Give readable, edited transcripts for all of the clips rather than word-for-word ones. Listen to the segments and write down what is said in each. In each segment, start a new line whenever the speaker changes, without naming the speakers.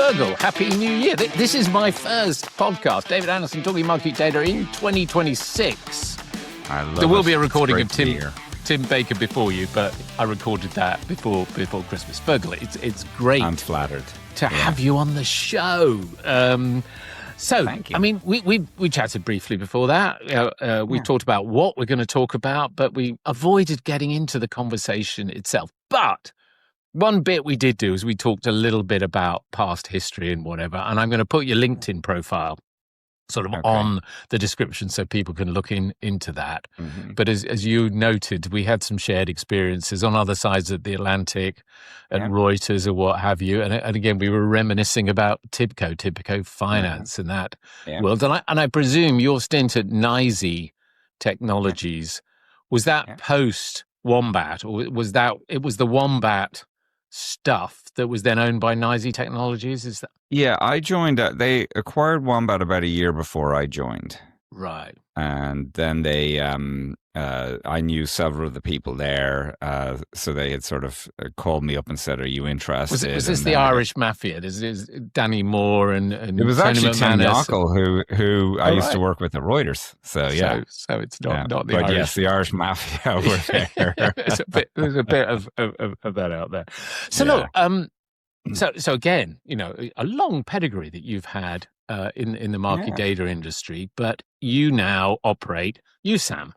Feargal. Happy New Year. This is my first podcast. David Anderson talking market data in 2026.
I love
There will be a
It's
recording
great
of
to be here.
Tim Baker before you, but I recorded that before Christmas. Feargal, it's great
I'm flattered
to have you on the show. So,
Thank you.
I mean, we chatted briefly before that. We talked about what we're going to talk about, but we avoided getting into the conversation itself. But one bit we did do is we talked a little bit about past history and whatever, and I'm going to put your LinkedIn profile sort of on the description so people can look into that.
Mm-hmm.
But as you noted, we had some shared experiences on other sides of the Atlantic at Reuters or what have you. And again, we were reminiscing about Tibco Finance and that world. And I presume your stint at NYSE Technologies, was that post Wombat, or was the Wombat stuff that was then owned by NYSE Technologies? Is that
I joined. They acquired Wombat about a year before I joined,
right?
and then they, I knew several of the people there, so they had sort of called me up and said, "Are you interested?"
Was this the Irish Mafia? This is Danny Moore and
it was
Tony
actually Tim
McManus.
Yockel who I used to work with at Reuters. So
so it's not the
but
Irish.
yes, the Irish Mafia were there.
There's a bit of that out there. So look, so again, a long pedigree that you've had in the market data industry, but you now operate USAM.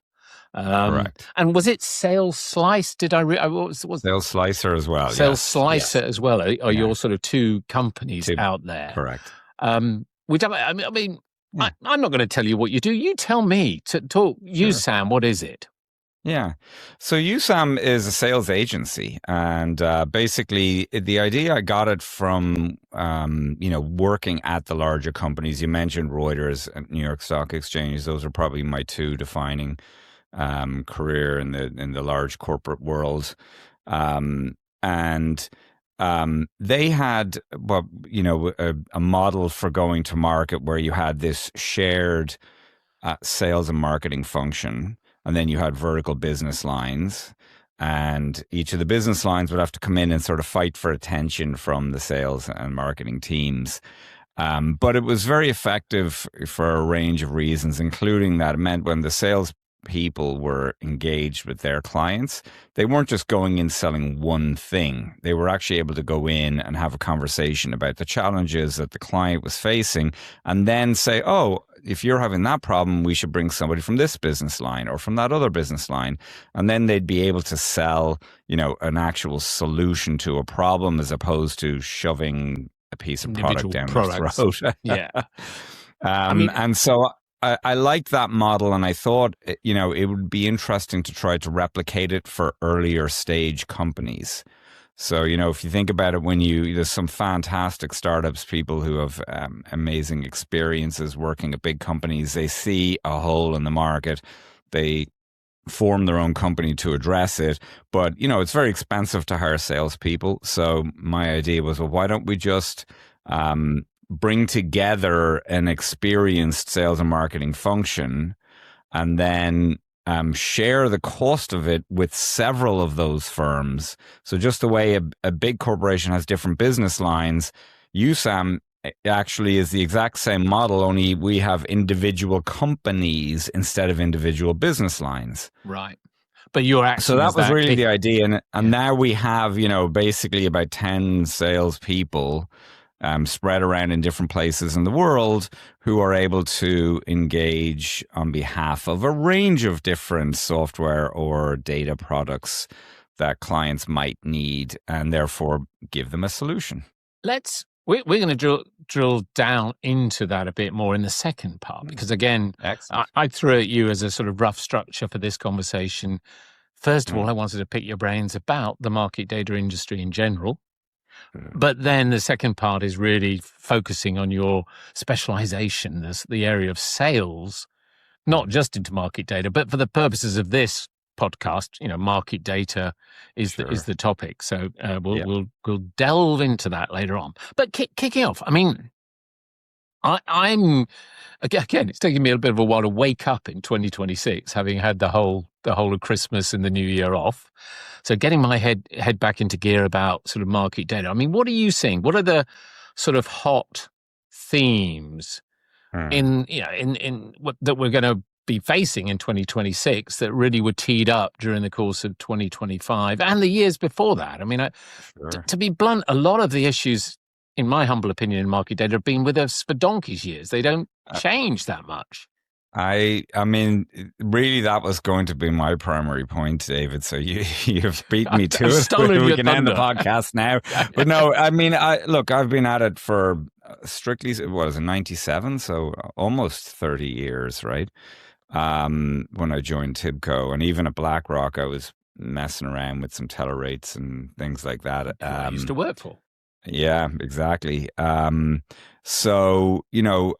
Correct.
And was it Sales Slice? Did I? Was
Sales Slicer as well.
Sales Slicer as well. Are your sort of two companies out there?
Correct.
Which I'm not going to tell you what you do. You tell me. To talk USAM, what is it?
Yeah. So USAM is a sales agency. And basically, the idea, I got it from, working at the larger companies. You mentioned Reuters and New York Stock Exchange. Those are probably my two defining career in the large corporate world. They had, a model for going to market where you had this shared sales and marketing function. And then you had vertical business lines, and each of the business lines would have to come in and sort of fight for attention from the sales and marketing teams. But it was very effective for a range of reasons, including that it meant when the sales people were engaged with their clients, they weren't just going in selling one thing. They were actually able to go in and have a conversation about the challenges that the client was facing, and then say, oh, if you're having that problem, we should bring somebody from this business line or from that other business line. And then they'd be able to sell, an actual solution to a problem as opposed to shoving a piece of product down their throat. And so I liked that model, and I thought, it would be interesting to try to replicate it for earlier stage companies. So, if you think about it, there's some fantastic startups, people who have amazing experiences working at big companies. They see a hole in the market. They form their own company to address it. But, it's very expensive to hire salespeople. So my idea was, well, why don't we just bring together an experienced sales and marketing function, and then share the cost of it with several of those firms. So just the way a big corporation has different business lines, USAM actually is the exact same model, only we have individual companies instead of individual business lines.
Right. But you're actually...
So that was really the idea. And now we have, basically about 10 salespeople spread around in different places in the world who are able to engage on behalf of a range of different software or data products that clients might need, and therefore give them a solution.
We're going to drill down into that a bit more in the second part, because again, I threw at you as a sort of rough structure for this conversation. First of all, I wanted to pick your brains about the market data industry in general. But then the second part is really focusing on your specialization, the area of sales, not just into market data, but for the purposes of this podcast, market data is the topic. So we'll delve into that later on. But kicking off, I'm again, it's taking me a bit of a while to wake up in 2026, having had the whole of Christmas and the New Year off. So getting my head back into gear about sort of market data. What are you seeing? What are the sort of hot themes in what that we're going to be facing in 2026 that really were teed up during the course of 2025 and the years before that. I mean, to be blunt, a lot of the issues, in my humble opinion, in market data have been with us for donkey's years. They don't change that much.
I mean, really, that was going to be my primary point, David. So you've beat me to it. We can end the podcast now. But no, I mean, I've been at it for strictly, what is it, 97? So almost 30 years, right? When I joined Tibco, and even at BlackRock, I was messing around with some teller rates and things like that.
I used to work for.
Yeah, exactly. So,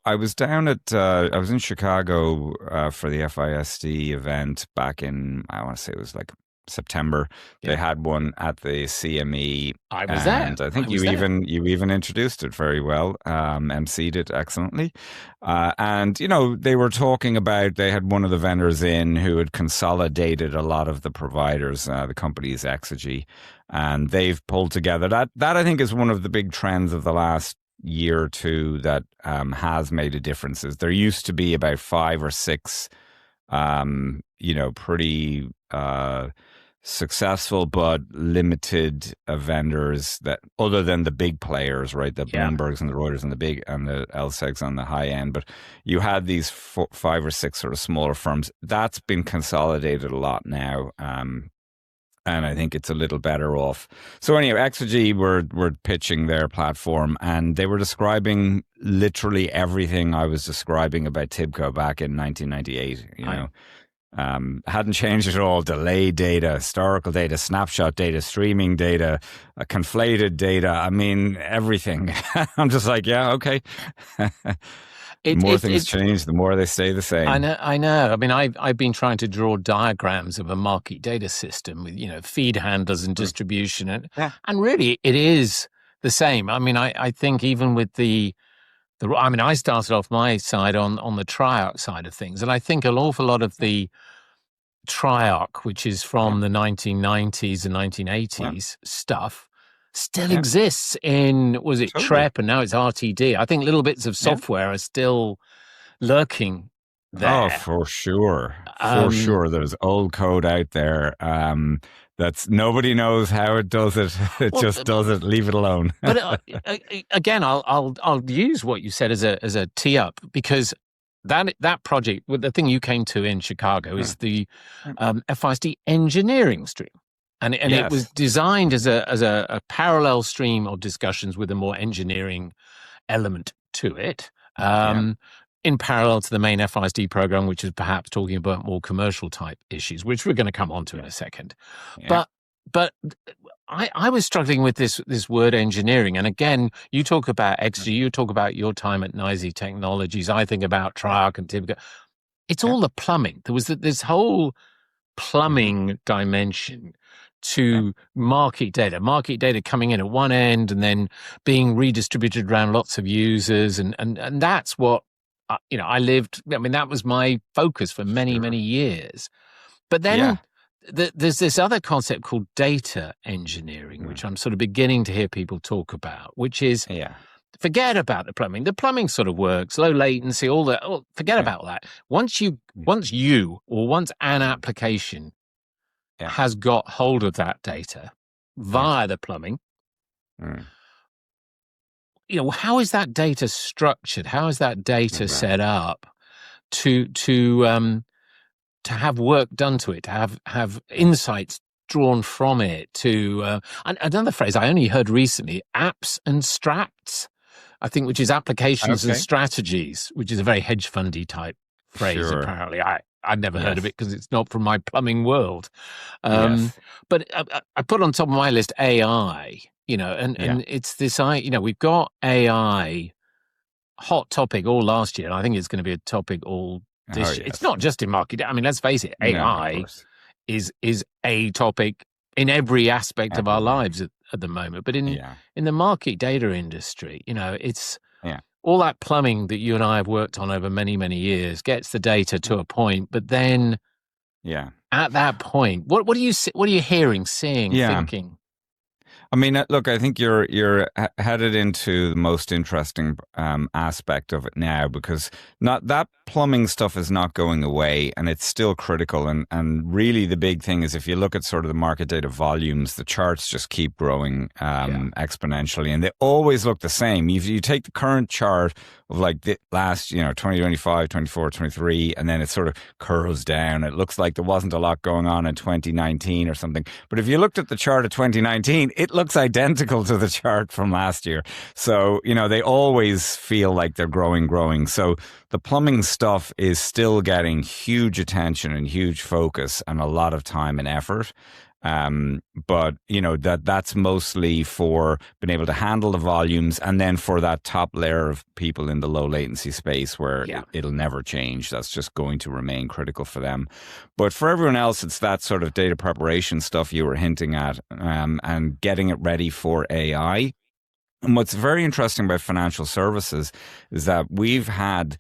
I was down I was in Chicago for the FISD event back in, I want to say it was like September. They had one at the CME.
I was there.
And I think you even introduced it very well, emceed it excellently. And, they were talking about, they had one of the vendors in who had consolidated a lot of the providers, the company's Exegy, and they've pulled together. That I think is one of the big trends of the last year or two that has made a difference. Is there used to be about 5 or 6, pretty successful but limited vendors that, other than the big players, right? The Bloombergs and the Reuters and the LSEGs on the high end. But you had these 5 or 6 sort of smaller firms. That's been consolidated a lot now. And I think it's a little better off. So anyway, Exegy were pitching their platform, and they were describing literally everything I was describing about Tibco back in 1998. Hadn't changed at all. Delay data, historical data, snapshot data, streaming data, conflated data. I mean, everything. I'm just like, yeah, okay. The more things change, the more they stay the same.
I know. I mean, I've been trying to draw diagrams of a market data system with, feed handlers and distribution. And really, it is the same. I mean, I think even with I started off my side on the Triarch side of things. And I think an awful lot of the Triarch, which is from the 1990s and 1980s stuff, still exists in, was it TREP, and now it's RTD. I think little bits of software are still lurking there.
Oh, for sure. For sure. There's old code out there that's nobody knows how it does it. It just does it. Leave it alone.
But again, I'll use what you said as a tee up, because that project, the thing you came to in Chicago, is the FISD engineering stream. And it was designed as a parallel stream of discussions with a more engineering element to it, in parallel to the main FISD program, which is perhaps talking about more commercial type issues, which we're going to come on to in a second. Yeah. But I was struggling with this word engineering. And again, you talk about Exegy, you talk about your time at NYSE Technologies. I think about Triarch and Tibco. It's all the plumbing. There was this whole plumbing dimension to market data coming in at one end and then being redistributed around lots of users. And that's what, I lived. I mean, that was my focus for many, many years. But then there's this other concept called data engineering, which I'm sort of beginning to hear people talk about, which is forget about the plumbing. The plumbing sort of works, low latency, all that. Oh, forget about that. Once an application has got hold of that data via the plumbing, how is that data structured? How is that data set up to have work done to it, to have insights drawn from it, to another phrase I only heard recently, apps and strats, I think, which is applications and strategies, which is a very hedge fundy type phrase. Apparently, I'd never heard of it because it's not from my plumbing world. But I put on top of my list AI, and it's this, we've got AI hot topic all last year, and I think it's going to be a topic all this year. It's not just in market. I mean, let's face it, AI is a topic in every aspect of our lives at the moment. But in the market data industry, it's all that plumbing that you and I have worked on over many, many years gets the data to a point, but then at that point, what are you hearing, seeing, thinking?
I mean, look, I think you're headed into the most interesting aspect of it now, because not that plumbing stuff is not going away, and it's still critical. And really, the big thing is if you look at sort of the market data volumes, the charts just keep growing exponentially, and they always look the same. If you take the current chart of like the last, 2025, 24, 23, and then it sort of curves down. It looks like there wasn't a lot going on in 2019 or something. But if you looked at the chart of 2019, it looks identical to the chart from last year. So, they always feel like they're growing. So the plumbing stuff is still getting huge attention and huge focus and a lot of time and effort. But that's mostly for being able to handle the volumes, and then for that top layer of people in the low latency space where it'll never change. That's just going to remain critical for them. But for everyone else, it's that sort of data preparation stuff you were hinting at, and getting it ready for AI. And what's very interesting about financial services is that we've had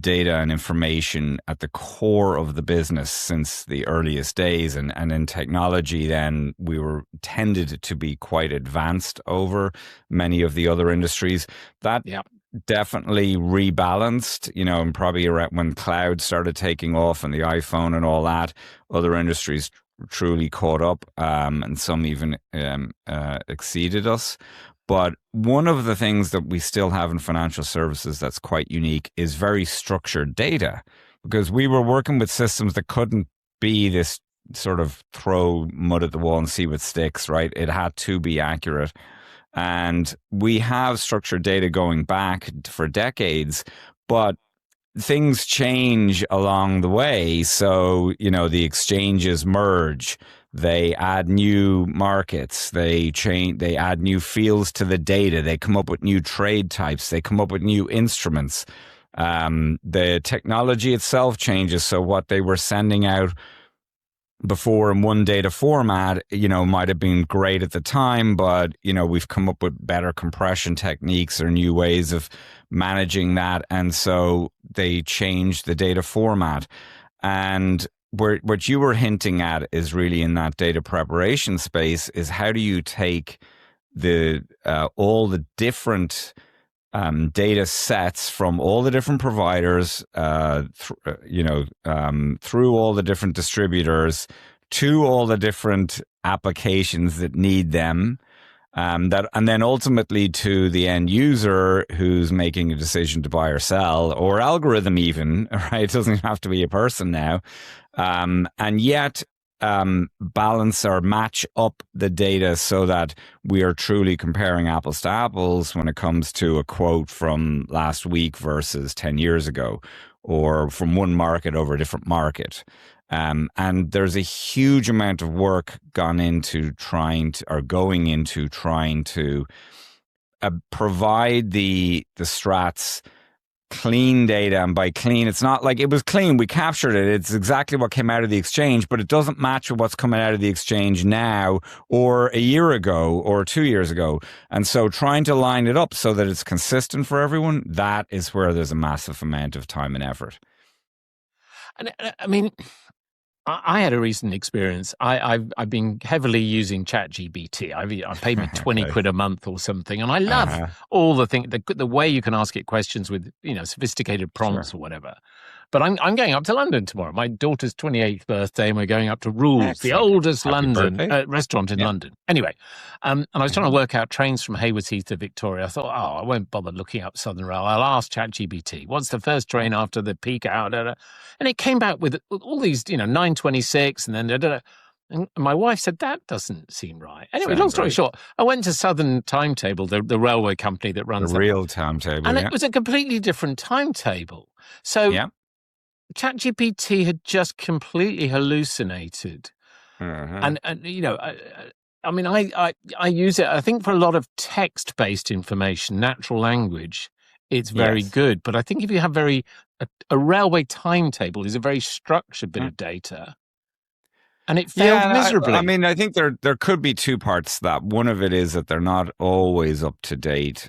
data and information at the core of the business since the earliest days. And in technology, then we were tended to be quite advanced over many of the other industries. That definitely rebalanced, and probably around when cloud started taking off and the iPhone and all that, other industries truly caught up, and some even exceeded us. But one of the things that we still have in financial services that's quite unique is very structured data, because we were working with systems that couldn't be this sort of throw mud at the wall and see what sticks, right? It had to be accurate. And we have structured data going back for decades, but things change along the way. So, the exchanges merge. They add new markets. They add new fields to the data. They come up with new trade types. They come up with new instruments. The technology itself changes. So what they were sending out before in one data format, might have been great at the time, but, we've come up with better compression techniques or new ways of managing that. And so they changed the data format. And what you were hinting at is really in that data preparation space is how do you take all the different data sets from all the different providers, through all the different distributors to all the different applications that need them, and then ultimately to the end user who's making a decision to buy or sell, or algorithm even, right? It doesn't have to be a person now. And yet balance or match up the data so that we are truly comparing apples to apples when it comes to a quote from last week versus 10 years ago, or from one market over a different market. And there's a huge amount of work going into trying to provide the strats clean data. And by clean, it's not like it was clean, we captured it, it's exactly what came out of the exchange, but it doesn't match with what's coming out of the exchange now or a year ago or 2 years ago. And so trying to line it up so that it's consistent for everyone, that is where there's a massive amount of time and effort.
And I mean, I had a recent experience. I've been heavily using ChatGPT. I paid me 20 quid a month or something, and I love all the thing, the way you can ask it questions with sophisticated prompts or whatever. But I'm going up to London tomorrow. My daughter's 28th birthday, and we're going up to Rules, the oldest London restaurant in London. Anyway, and I was trying to work out trains from Haywards Heath to Victoria. I thought, I won't bother looking up Southern Rail. I'll ask ChatGPT, what's the first train after the peak hour? And it came back with all these, 9:26, and then and my wife said, that doesn't seem right. Anyway, long story short, I went to Southern Timetable, the railway company that runs
the real timetable,
and it was a completely different timetable. So ChatGPT had just completely hallucinated. And I mean, I use it, I think, for a lot of text-based information, natural language. It's very good. But I think if you have a railway timetable is a very structured bit of data. And it failed miserably.
I mean, I think there could be two parts to that. One of it is that they're not always up to date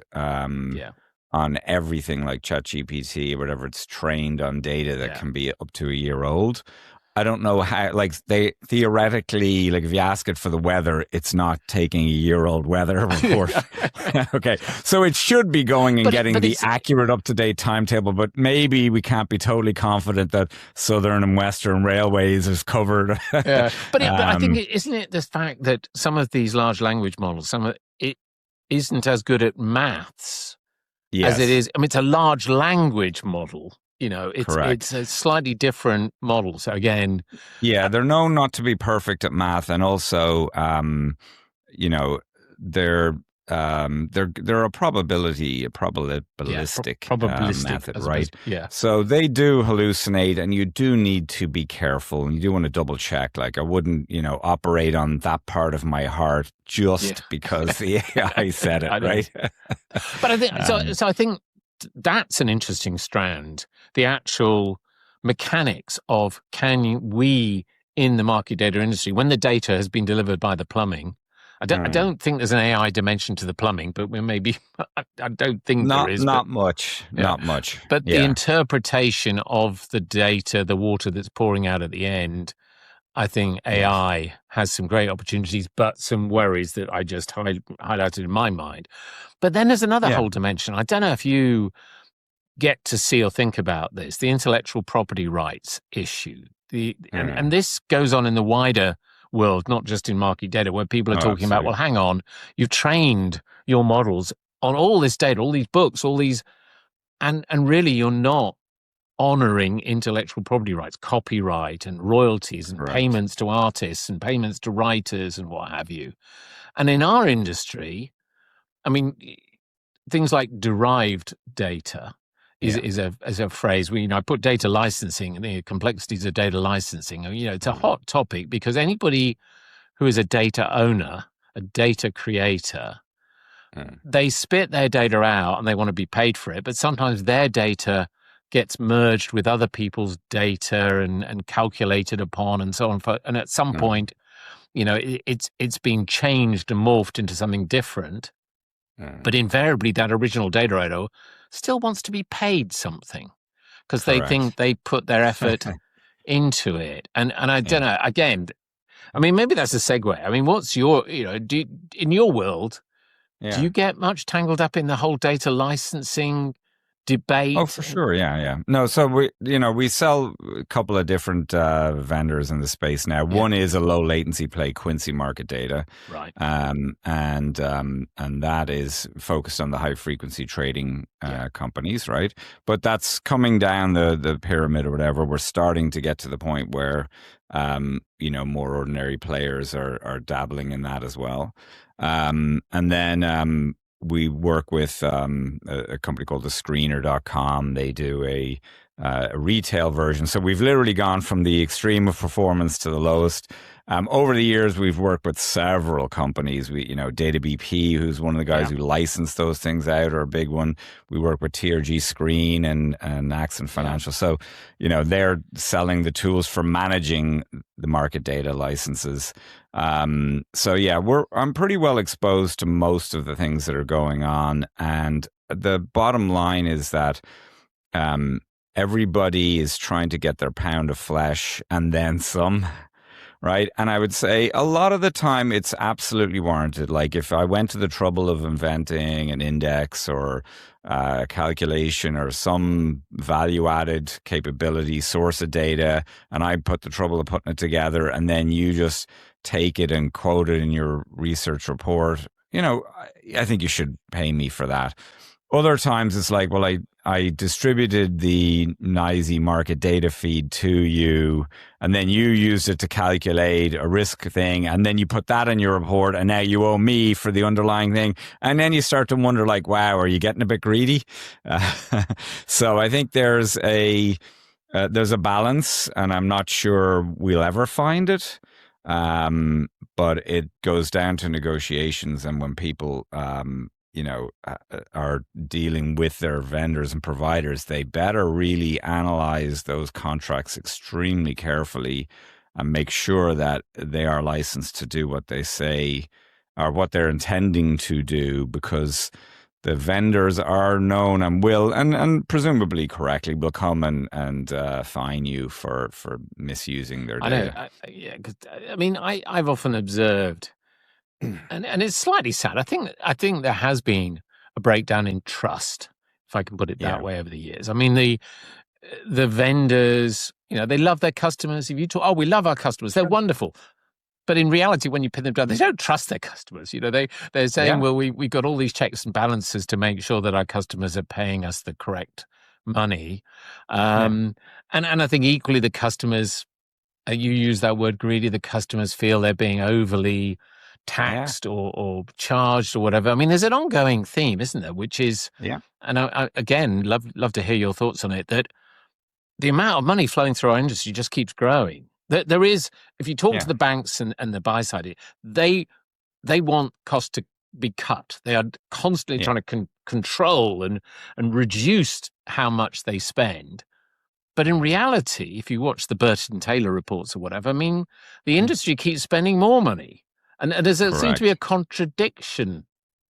on everything, like ChatGPT or whatever. It's trained on data that can be up to a year old. I don't know how, like, they theoretically, like, if you ask it for the weather, it's not taking a year-old weather report. Okay. So it should be going and getting the accurate, up-to-date timetable, but maybe we can't be totally confident that Southern and Western Railways is covered.
Yeah. But I think, isn't it the fact that some of these large language models, some of it isn't as good at maths as it is. I mean, it's a large language model. You know, it's a slightly different model. So again,
they're known not to be perfect at math, and also, you know, they're a probabilistic method, right?
Yeah.
So they do hallucinate, and you do need to be careful, and you do want to double check. Like, I wouldn't, operate on that part of my heart just because the AI said it, right?
But I think so. I think that's an interesting strand. The actual mechanics of we in the market data industry, when the data has been delivered by the plumbing. I don't think there's an AI dimension to the plumbing, but maybe I don't think there is.
Not much.
But the interpretation of the data, the water that's pouring out at the end, I think AI has some great opportunities, but some worries that I just highlighted in my mind. But then there's another whole dimension. I don't know if you get to see or think about this, the intellectual property rights issue. And this goes on in the wider world, not just in market data, where people are talking about, well, hang on, you've trained your models on all this data, all these books, all these, and really you're not honoring intellectual property rights, copyright and royalties and payments to artists and payments to writers and what have you. And in our industry, I mean, things like derived data is a phrase. I put data licensing and the complexities of data licensing. It's a hot topic because anybody who is a data owner, a data creator, they spit their data out and they want to be paid for it. But sometimes their data gets merged with other people's data and calculated upon and so on. And at some point, it's been changed and morphed into something different. But invariably, that original data owner still wants to be paid something because they think they put their effort into it. And I don't know, again, I mean, maybe that's a segue. I mean, what's your, in your world, do you get much tangled up in the whole data licensing debate?
Oh, for sure. Yeah. No, so we sell a couple of different vendors in the space now. One is a low latency play, Quincy Market Data.
Right.
And that is focused on the high frequency trading companies, right? But that's coming down the pyramid or whatever. We're starting to get to the point where, more ordinary players are dabbling in that as well. And then, we work with a company called thescreener.com. They do a retail version. So we've literally gone from the extreme of performance to the lowest. Over the years, we've worked with several companies. Data BP, who's one of the guys who licensed those things out, or a big one. We work with TRG Screen and Accent Financial. So, they're selling the tools for managing the market data licenses. I'm pretty well exposed to most of the things that are going on. And the bottom line is that everybody is trying to get their pound of flesh and then some. Right. And I would say a lot of the time it's absolutely warranted. Like if I went to the trouble of inventing an index or calculation or some value added capability, source of data, and I put the trouble of putting it together, and then you just take it and quote it in your research report, I think you should pay me for that. Other times it's like, well, I distributed the NYSE market data feed to you, and then you used it to calculate a risk thing, and then you put that in your report, and now you owe me for the underlying thing. And then you start to wonder, like, wow, are you getting a bit greedy? So I think there's a balance, and I'm not sure we'll ever find it. But it goes down to negotiations, and when people are dealing with their vendors and providers, they better really analyze those contracts extremely carefully and make sure that they are licensed to do what they say or what they're intending to do, because the vendors are known and will, and presumably correctly, will come and fine you for misusing their data.
I know. Cause, I mean, I've often observed, and it's slightly sad. I think there has been a breakdown in trust, if I can put it that way, over the years. I mean, the vendors, they love their customers. If you talk, we love our customers, they're wonderful. But in reality, when you pin them down, they don't trust their customers. They're saying, well, we've got all these checks and balances to make sure that our customers are paying us the correct money. And I think equally the customers, you use that word greedy, the customers feel they're being overly taxed or charged or whatever. I mean, there's an ongoing theme, isn't there? Which is, and I again, love to hear your thoughts on it, that the amount of money flowing through our industry just keeps growing. There is, if you talk to the banks and the buy side, they want costs to be cut. They are constantly trying to control and reduce how much they spend. But in reality, if you watch the Burton Taylor reports or whatever, I mean, the industry keeps spending more money. And there seems to be a contradiction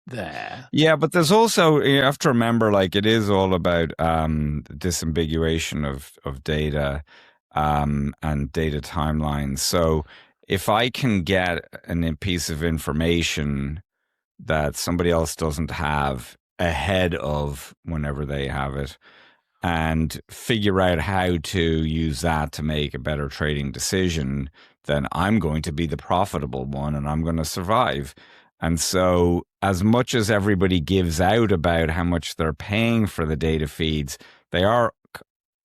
there.
Yeah, but there's also, you have to remember, like, it is all about disambiguation of data and data timelines. So if I can get a piece of information that somebody else doesn't have ahead of whenever they have it, and figure out how to use that to make a better trading decision, then I'm going to be the profitable one and I'm going to survive. And so as much as everybody gives out about how much they're paying for the data feeds, they are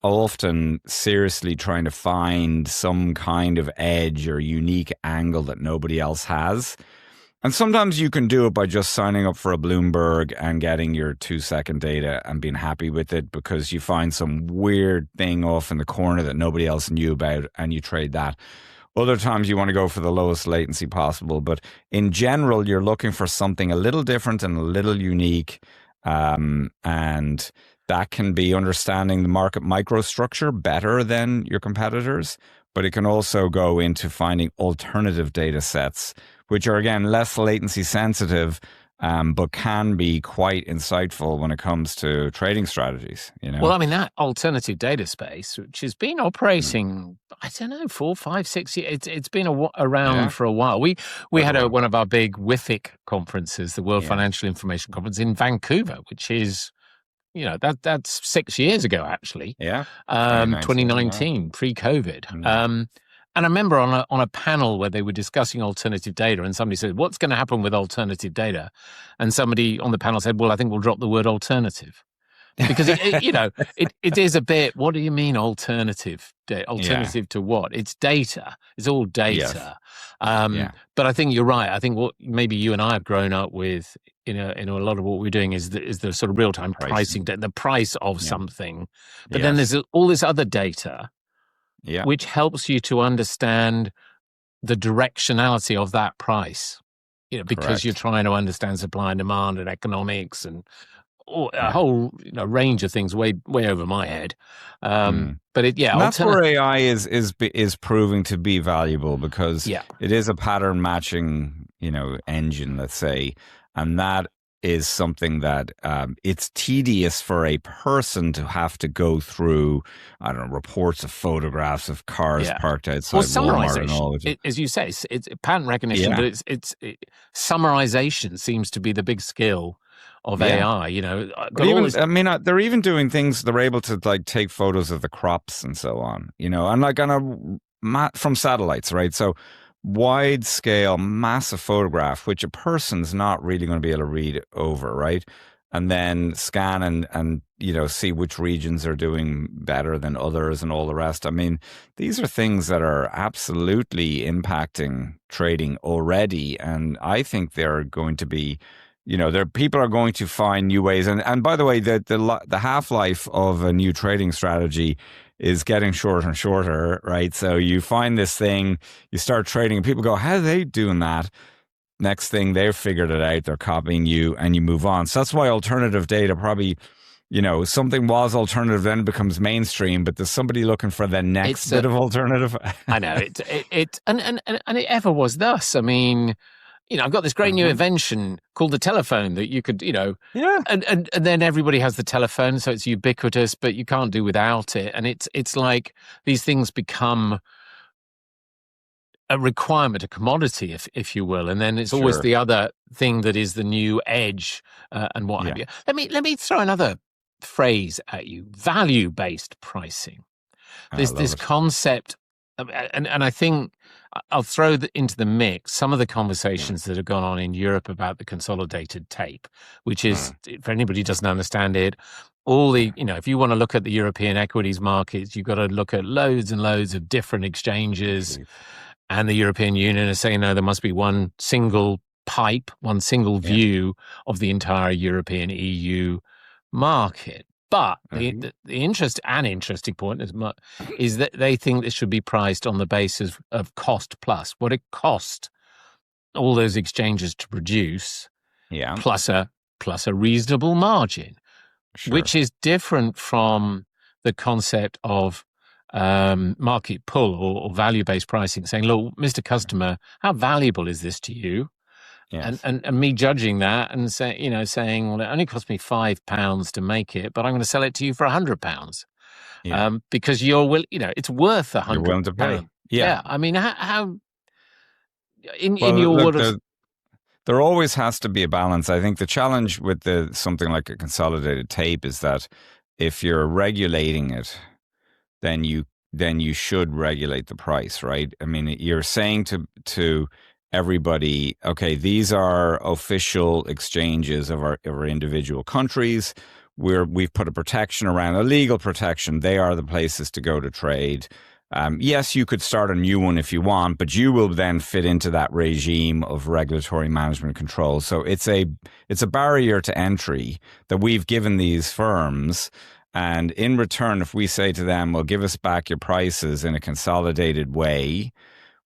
often seriously trying to find some kind of edge or unique angle that nobody else has. And sometimes you can do it by just signing up for a Bloomberg and getting your 2-second data and being happy with it because you find some weird thing off in the corner that nobody else knew about and you trade that. Other times you want to go for the lowest latency possible. But in general, you're looking for something a little different and a little unique. And that can be understanding the market microstructure better than your competitors. But it can also go into finding alternative data sets, which are, again, less latency sensitive, but can be quite insightful when it comes to trading strategies.
Well, I mean, that alternative data space, which has been operating, I don't know, 4, 5, 6 years, it's been around for a while. We had one of our big WIFIC conferences, the World Financial Information Conference in Vancouver, which is, that's 6 years ago, actually. 2019, pre-COVID. And I remember on a panel where they were discussing alternative data, and somebody said, "What's going to happen with alternative data?" And somebody on the panel said, "Well, I think we'll drop the word alternative." Because it is a bit. What do you mean alternative? Alternative to what? It's data. It's all data. Yes. But I think you're right. I think what maybe you and I have grown up with, a lot of what we're doing is the sort of real time pricing, the price of something. But then there's all this other data, which helps you to understand the directionality of that price. Because you're trying to understand supply and demand and economics and a whole range of things way over my head. But and
that's where AI is proving to be valuable because it is a pattern matching engine, let's say, and that is something that it's tedious for a person to have to go through, I don't know, reports of photographs of cars parked outside Walmart and all of it.
As you say, it's pattern recognition, but it's summarization seems to be the big skill of AI.
They're even doing things. They're able to take photos of the crops and so on. And from satellites, right? So wide scale, massive photograph, which a person's not really going to be able to read over, right? And then scan and see which regions are doing better than others and all the rest. I mean, these are things that are absolutely impacting trading already, and I think they're going to be. People are going to find new ways. And by the way, the half-life of a new trading strategy is getting shorter and shorter, right? So you find this thing, you start trading, and people go, how are they doing that? Next thing, they've figured it out, they're copying you, and you move on. So that's why alternative data probably, something was alternative, then becomes mainstream, but there's somebody looking for the next bit of alternative.
I know, and it ever was thus. I mean, I've got this great new invention called the telephone that you could, and then everybody has the telephone, so it's ubiquitous, but you can't do without it. And it's like these things become a requirement, a commodity, if you will. And then it's always the other thing that is the new edge and what have you. Let me throw another phrase at you: value-based pricing. This concept, and I think I'll throw into the mix some of the conversations that have gone on in Europe about the consolidated tape, which is, for anybody who doesn't understand it, all the, if you want to look at the European equities markets, you've got to look at loads and loads of different exchanges. And the European Union is saying, no, there must be one single pipe, one single view of the entire European EU market. But the interesting point is that they think this should be priced on the basis of cost plus, what it cost all those exchanges to produce, plus a reasonable margin, which is different from the concept of market pull or value-based pricing, saying, look, Mr. Customer, how valuable is this to you? Yes. And me judging that and saying, well, it only cost me £5 to make it, but I'm going to sell it to you for £100. Because it's worth £100.
You're willing to pay.
Yeah. I mean, how in your world,
there always has to be a balance. I think the challenge with something like a consolidated tape is that if you're regulating it, then you should regulate the price, right? I mean, you're saying to everybody, okay, these are official exchanges of our individual countries. We've put a protection around, a legal protection. They are the places to go to trade. Yes, you could start a new one if you want, but you will then fit into that regime of regulatory management control. So it's a barrier to entry that we've given these firms. And in return, if we say to them, well, give us back your prices in a consolidated way,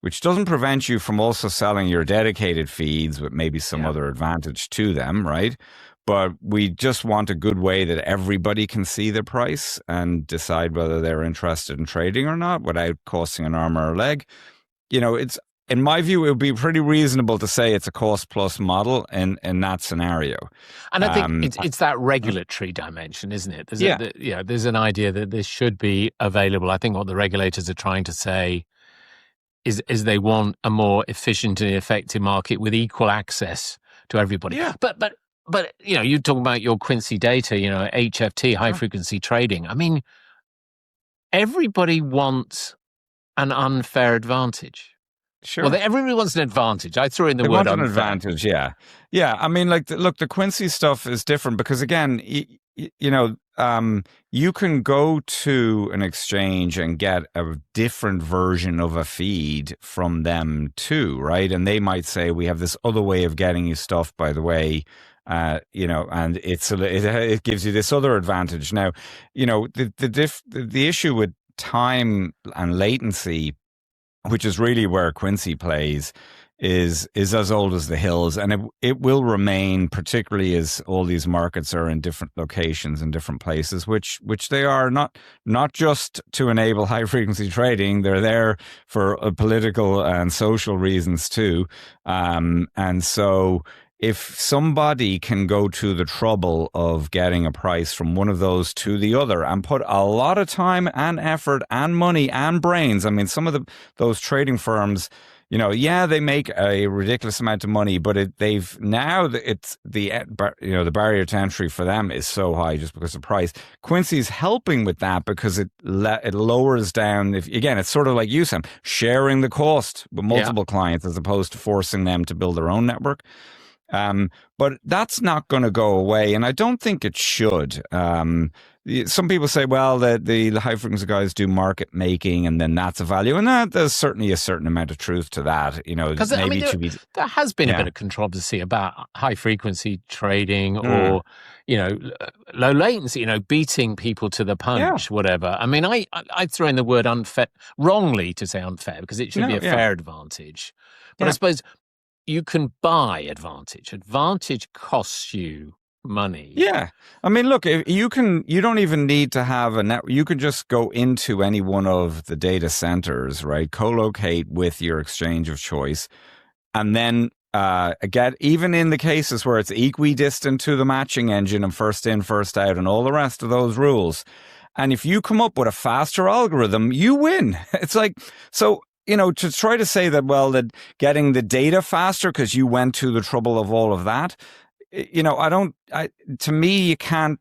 which doesn't prevent you from also selling your dedicated feeds with maybe some other advantage to them, right? But we just want a good way that everybody can see the price and decide whether they're interested in trading or not without costing an arm or a leg. It's, in my view, it would be pretty reasonable to say it's a cost plus model in that scenario.
And I think it's that regulatory dimension, isn't it? There's an idea that this should be available. I think what the regulators are trying to say is they want a more efficient and effective market with equal access to everybody. Yeah. But you talk about your Quincy data, HFT, high frequency trading. I mean, everybody wants an unfair advantage.
Sure.
Well, everybody wants an advantage. I threw in the word unfair.
An advantage, yeah. Yeah, I mean, the Quincy stuff is different because, again, you can go to an exchange and get a different version of a feed from them too, right? And they might say, we have this other way of getting you stuff, by the way, and it gives you this other advantage. Now, the issue with time and latency, which is really where Quincy plays, is as old as the hills, and it will remain, particularly as all these markets are in different locations and different places, which they are not just to enable high frequency trading. They're there for political and social reasons too, and so if somebody can go to the trouble of getting a price from one of those to the other and put a lot of time and effort and money and brains, I mean, some of those trading firms, they make a ridiculous amount of money, but the barrier to entry for them is so high just because of price. Quincy's helping with that because it lowers down. It's sort of like USAM, sharing the cost with multiple clients as opposed to forcing them to build their own network. But that's not going to go away, and I don't think it should. Some people say, well, the high frequency guys do market making, and then that's a value, and there's certainly a certain amount of truth to that. Because
there has been a bit of controversy about high frequency trading or low latency, beating people to the punch, whatever. I mean, I throw in the word unfair, wrongly to say unfair, because it should be a fair advantage. But I suppose you can buy advantage. Advantage costs you money.
Yeah. I mean, look, you don't even need to have a network. You can just go into any one of the data centers, right? Co-locate with your exchange of choice, and then again, even in the cases where it's equidistant to the matching engine and first in, first out, and all the rest of those rules. And if you come up with a faster algorithm, you win. It's like, so, to try to say that, well, that getting the data faster because you went to the trouble of all of that, to me, you can't,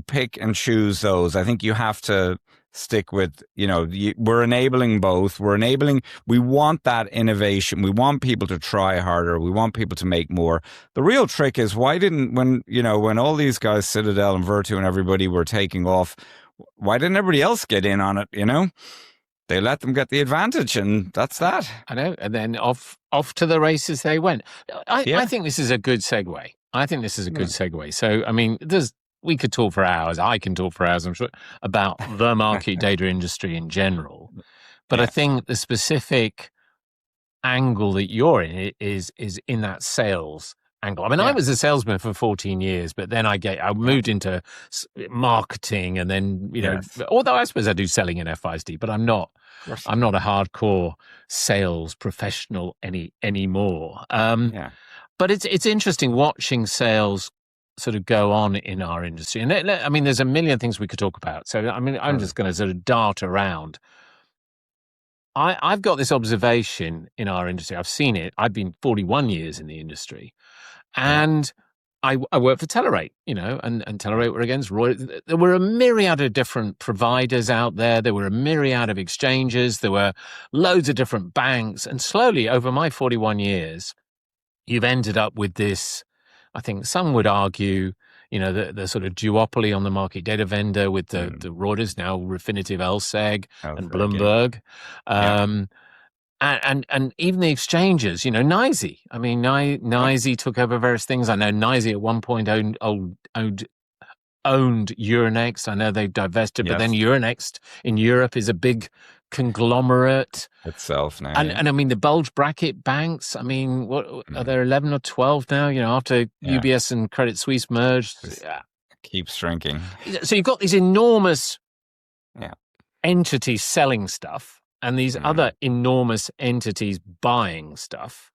pick and choose those. I think you have to stick with, we're enabling both. We want that innovation. We want people to try harder. We want people to make more. The real trick is when all these guys, Citadel and Virtu and everybody were taking off, why didn't everybody else get in on it? They let them get the advantage, and that's that.
I know. And then off to the races they went. I think this is a good segue. So, I mean, we could talk for hours. I can talk for hours, I'm sure, about the market data industry in general. But I think the specific angle that you're in is in that sales angle. I mean, I was a salesman for 14 years, but then I moved into marketing, and then although I suppose I do selling in FISD, but I'm not a hardcore sales professional anymore. But it's interesting watching sales sort of go on in our industry, and I mean, there's a million things we could talk about. So I mean, I'm just going to sort of dart around. I've got this observation in our industry. I've seen it. I've been 41 years in the industry, and I worked for Telerate, and Telerate were against Reuters. There were a myriad of different providers out there. There were a myriad of exchanges. There were loads of different banks. And slowly, over my 41 years, you've ended up with this, I think some would argue, the sort of duopoly on the market data vendor with the Reuters, now Refinitiv, LSEG, and Bloomberg. And even the exchanges, NYSE. I mean, NYSE took over various things. I know NYSE at one point owned Euronext. I know they've divested, but then Euronext in Europe is a big conglomerate
itself now.
And I mean, the bulge bracket banks, I mean, what are there 11 or 12 now, after UBS and Credit Suisse merged?
Keeps shrinking.
So you've got these enormous entities selling stuff, and these other enormous entities buying stuff.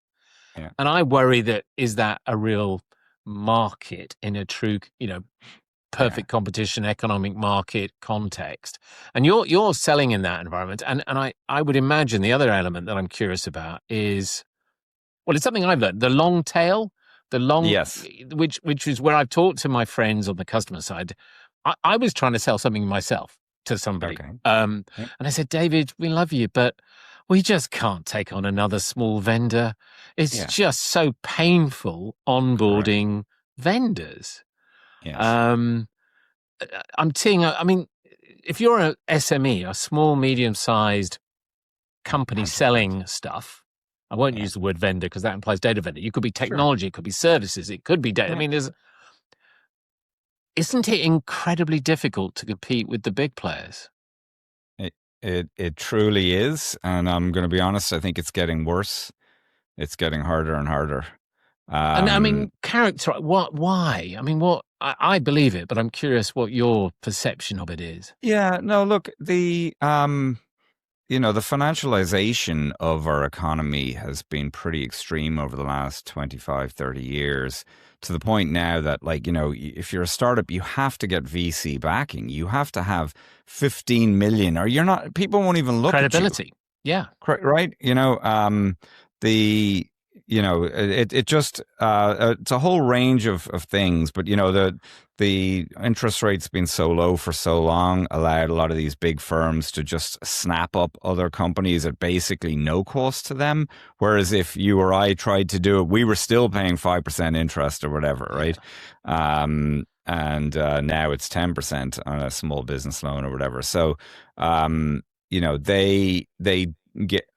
And I worry that, is that a real market in a true, perfect competition, economic market context? And you're selling in that environment. And I would imagine the other element that I'm curious about is, well, it's something I've learned, the long tail, which is where I've talked to my friends on the customer side. I was trying to sell something myself to somebody. And I said, David, we love you, but we just can't take on another small vendor. It's just so painful onboarding vendors. I'm seeing, I mean, if you're an SME, a small, medium-sized company selling stuff, I won't use the word vendor because that implies data vendor. You could be technology, it could be services, it could be data. I mean, isn't it incredibly difficult to compete with the big players?
It truly is. And I'm going to be honest, I think it's getting worse. It's getting harder and harder.
And I mean, why? I mean, I believe it, but I'm curious what your perception of it is.
Yeah, no, look, the financialization of our economy has been pretty extreme over the last 25, 30 years, to the point now that, if you're a startup, you have to get VC backing. You have to have 15 million, or people won't even look at you.
Credibility. Yeah.
Right. It just it's a whole range of things, but the interest rate's been so low for so long, allowed a lot of these big firms to just snap up other companies at basically no cost to them. Whereas if you or I tried to do it, we were still paying 5% interest or whatever, right? And now it's 10% on a small business loan or whatever. So they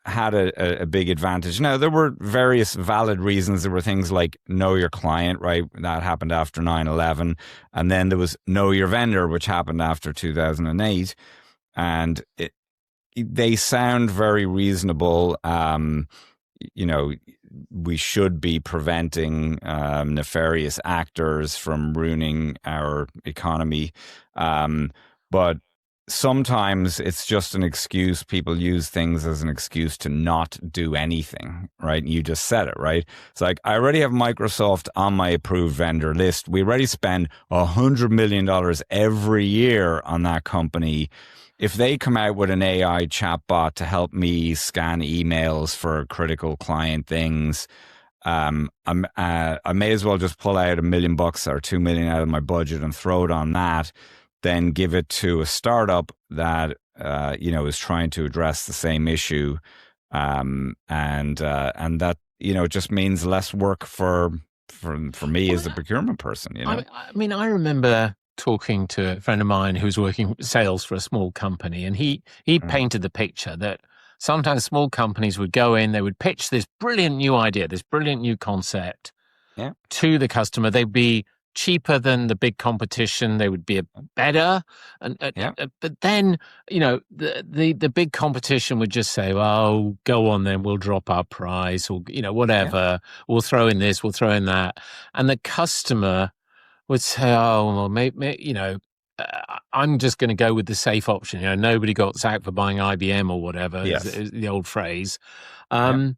had a big advantage. Now, there were various valid reasons. There were things like know your client, right? That happened after 9/11. And then there was know your vendor, which happened after 2008. And they sound very reasonable. We should be preventing nefarious actors from ruining our economy. But sometimes it's just an excuse. People use things as an excuse to not do anything, right? You just said it, right? It's like, I already have Microsoft on my approved vendor list. We already spend $100 million every year on that company. If they come out with an AI chatbot to help me scan emails for critical client things, I may as well just pull out $1 million or $2 million out of my budget and throw it on that, then give it to a startup that is trying to address the same issue, and that it just means less work for me as a procurement person.
I mean, I remember talking to a friend of mine who was working sales for a small company, and he painted the picture that sometimes small companies would go in, they would pitch this brilliant new idea, this brilliant new concept to the customer. They'd be cheaper than the big competition. They would be better. But then, the big competition would just say, "Oh, go on then, we'll drop our price," or, whatever. We'll throw in this, we'll throw in that. And the customer would say, "Oh, well, maybe, I'm just going to go with the safe option. Nobody got sacked for buying IBM or whatever," is the old phrase. But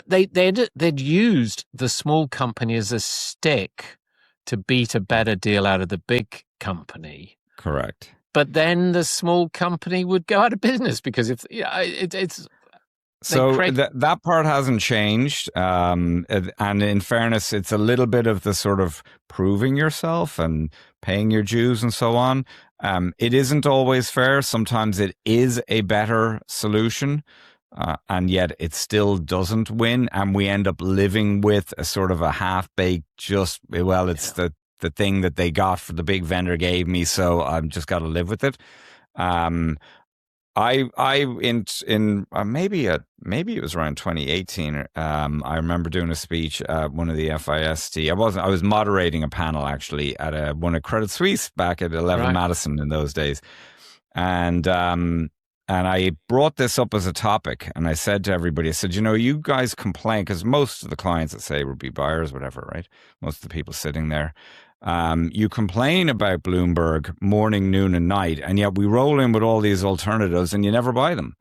they'd used the small company as a stick to beat a better deal out of the big company.
Correct.
But then the small company would go out of business because it's.
So that part hasn't changed. And in fairness, it's a little bit of the sort of proving yourself and paying your dues and so on. It isn't always fair. Sometimes it is a better solution, and yet it still doesn't win. And we end up living with a sort of a half-baked, the thing that they got for the big vendor gave me, so I've just got to live with it. Maybe it was around 2018. I remember doing a speech at one of the FIST. I was moderating a panel actually at one of Credit Suisse back at 11 Madison in those days, and I brought this up as a topic, and I said to everybody, I said, you guys complain because most of the clients that say would be buyers, whatever, right? Most of the people sitting there. You complain about Bloomberg morning, noon, and night, and yet we roll in with all these alternatives and you never buy them.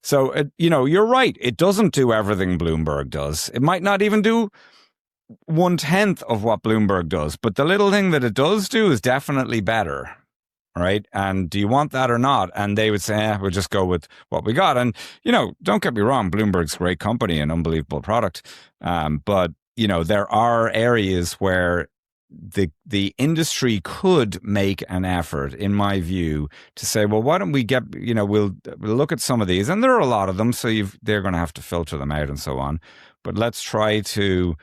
So, you're right. It doesn't do everything Bloomberg does. It might not even do 1/10 of what Bloomberg does, but the little thing that it does do is definitely better, right? And do you want that or not? And they would say, we'll just go with what we got. And, don't get me wrong, Bloomberg's a great company and unbelievable product. But, there are areas where the industry could make an effort, in my view, to say, well, why don't we get, we'll look at some of these, and there are a lot of them, so they're going to have to filter them out and so on. But let's try to,